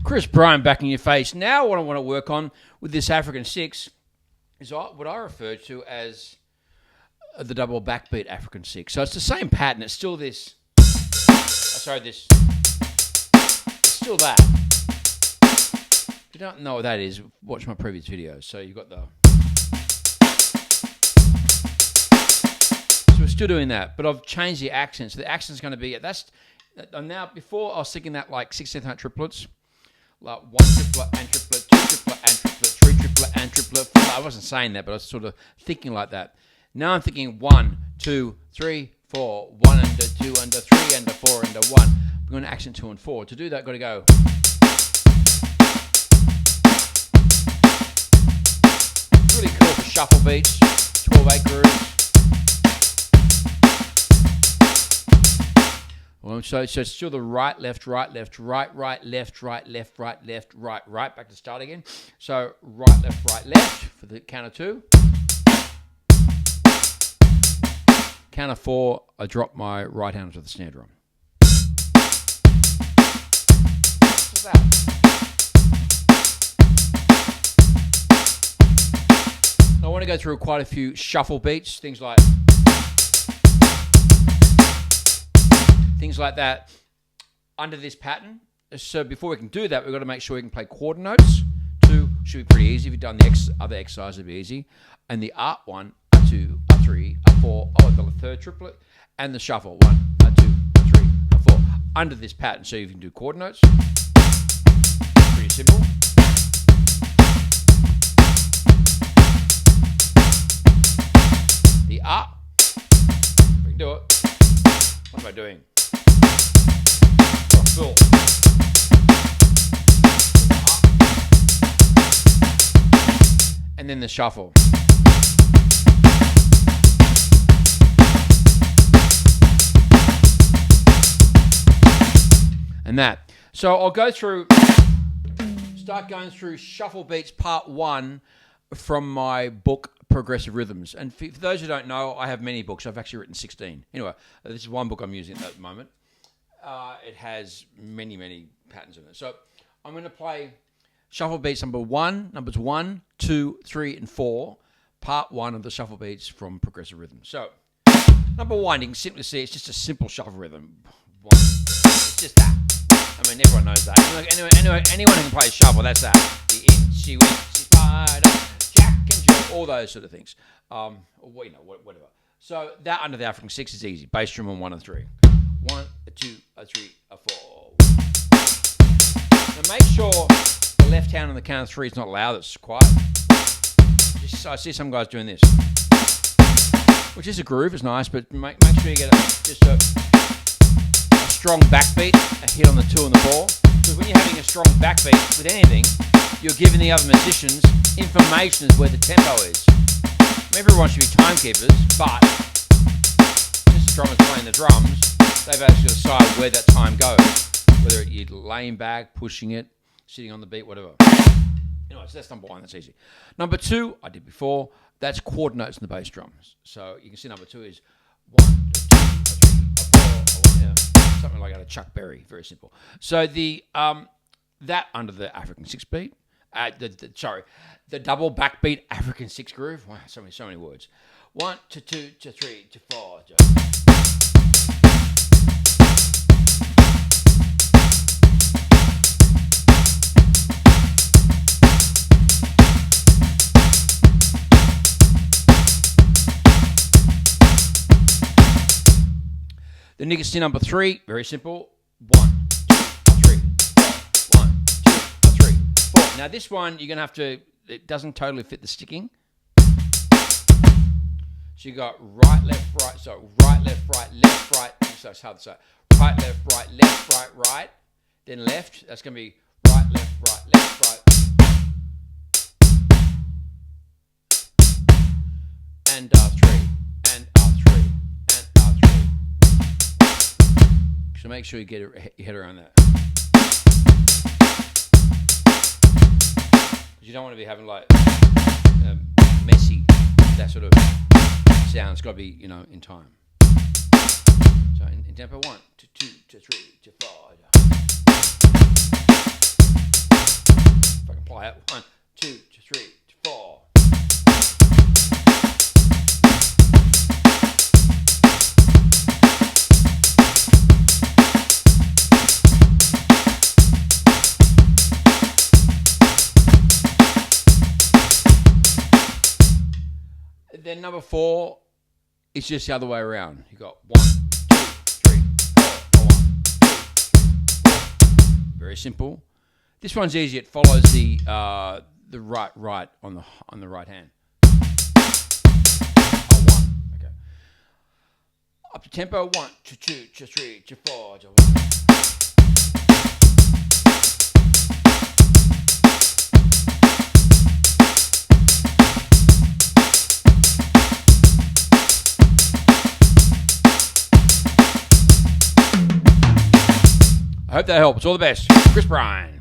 Chris Brien back in your face. Now what I want to work on with this African 6 is what I refer to as the double backbeat African 6. So it's the same pattern. It's still this. It's still that. If you don't know what that is, watch my previous videos. So you've got the... So we're still doing that, but I've changed the accent. So the accent's going to be... Now, before I was thinking that like 16th note triplets, like 1 triplet and triplet, 2 triplet and triplet, 3 triplet and triplet. 4. I wasn't saying that, but I was sort of thinking like that. Now I'm thinking 1, 2, 3, 4, 1 under, 2 under, 3 under, 4 under, 1. We're going to accent 2 and 4. To do that, I've got to go. It's really cool for shuffle beats, 12/8 grooves. Well, so it's still the right, left, right, left, right, right, left, right, left, right, left, right, right. Back to start again. So right, left, for the count of 2. Count of 4, I drop my right hand to the snare drum. What's that? I want to go through quite a few shuffle beats, things like that under this pattern. So before we can do that, we've got to make sure we can play quarter notes. 2 should be pretty easy. If you've done the other exercise, it'll be easy. And the art 1, a 2, a 3, a 4, the third triplet, and the shuffle 1, a 2, a 3, a 4 under this pattern. So you can do quarter notes. Pretty simple. The art. We can do it. What am I doing? Full. And then the shuffle. And that. So I'll start going through shuffle beats part 1 from my book Progressive Rhythms. And for those who don't know, I have many books. I've actually written 16. Anyway, this is one book I'm using at the moment. It has many patterns in it. So I'm going to play shuffle beats numbers 1, 2, 3, and 4, part 1 of the shuffle beats from Progressive Rhythm. So number 1, you can simply see it's just a simple shuffle rhythm. 1. It's just that. I mean, everyone knows that. Anyone who can play shuffle, that's that. The in, she went, she spider, Jack and Jill, all those sort of things. Whatever. So that under the African 6 is easy. Bass drum on 1 and 3. 1, a 2, a 3, a 4. Now make sure the left hand on the count of 3 is not loud, it's quiet. I see some guys doing this, which is a groove, it's nice, but make sure you get just a strong backbeat, a hit on the 2 and the 4. Because when you're having a strong backbeat with anything, you're giving the other musicians information as where the tempo is. Everyone should be timekeepers, but just the drummers playing the drums, they've actually decided where that time goes, whether you're laying back, pushing it, sitting on the beat, whatever. Anyway, so that's number 1, that's easy. Number 2, I did before, that's quarter notes in the bass drums. So you can see number 2 is 1, 2, 3, 4, something like that, a Chuck Berry, very simple. So the that under the African 6 beat, the double backbeat African 6 groove. Wow, so many words. 1 to 2 to 3 to 4. The Dixon number 3, very simple. 1, 2, 3, 4. 1, 2, 3, 4. Now this one, you're going to have to, it doesn't totally fit the sticking. So you got right, left, right. So right, left, right, left, right. So it's hard to say. Right, left, right. Then left. That's going to be right, left, right. And R3. So make sure you get your head around that. Because you don't want to be having like messy, that sort of sound. It's got to be, in time. So in tempo 1 to 2 to 3 to 4. then number 4 is just the other way around. You got 1, 2, 3, 4, 1. Very simple. This one's easy. It follows the right on the right hand. 1. Okay. Up to tempo. 1, 2, 2, 3, 4, 1. I hope that helps. All the best. Chris Brien.